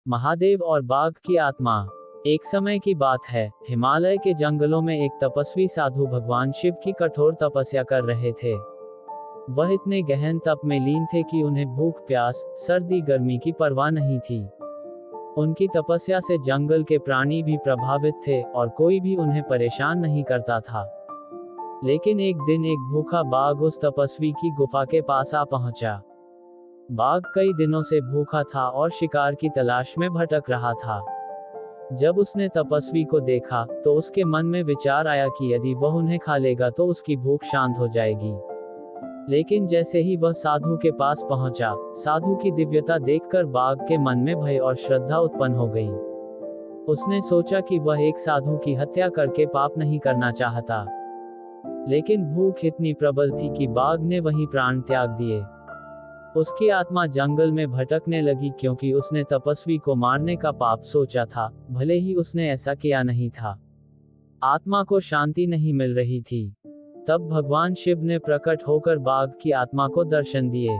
महादेव और बाघ की आत्मा। एक समय की बात है, हिमालय के जंगलों में एक तपस्वी साधु भगवान शिव की कठोर तपस्या कर रहे थे। वह इतने गहन तप में लीन थे कि उन्हें भूख प्यास, सर्दी गर्मी की परवाह नहीं थी। उनकी तपस्या से जंगल के प्राणी भी प्रभावित थे और कोई भी उन्हें परेशान नहीं करता था। लेकिन एक दिन एक भूखा बाघ उस तपस्वी की गुफा के पास आ पहुंचा। बाघ कई दिनों से भूखा था और शिकार की तलाश में भटक रहा था। जब उसने तपस्वी को देखा तो उसके मन में विचार आया कि यदि वह उन्हें खा लेगा तो उसकी भूख शांत हो जाएगी। लेकिन जैसे ही वह साधु के पास पहुंचा, साधु की दिव्यता देखकर बाघ के मन में भय और श्रद्धा उत्पन्न हो गई। उसने सोचा कि वह एक साधु की हत्या करके पाप नहीं करना चाहता। लेकिन भूख इतनी प्रबल थी कि बाघ ने वहीं प्राण त्याग दिए। उसकी आत्मा जंगल में भटकने लगी क्योंकि उसने तपस्वी को मारने का पाप सोचा था, भले ही उसने ऐसा किया नहीं था। आत्मा को शांति नहीं मिल रही थी। तब भगवान शिव ने प्रकट होकर बाघ की आत्मा को दर्शन दिए।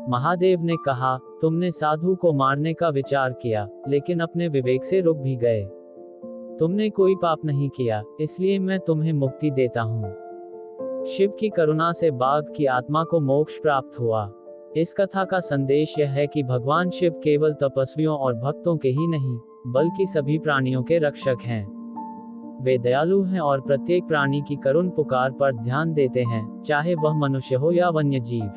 महादेव ने कहा, तुमने साधु को मारने का विचार किया, लेकिन अपने विवेक से रुक भी गए। तुमने कोई पाप नहीं किया, इसलिए मैं तुम्हें मुक्ति देता हूँ। शिव की करुणा से बाघ की आत्मा को मोक्ष प्राप्त हुआ। इस कथा का संदेश यह है कि भगवान शिव केवल तपस्वियों और भक्तों के ही नहीं, बल्कि सभी प्राणियों के रक्षक हैं। वे दयालु हैं और प्रत्येक प्राणी की करुण पुकार पर ध्यान देते हैं, चाहे वह मनुष्य हो या वन्य जीव।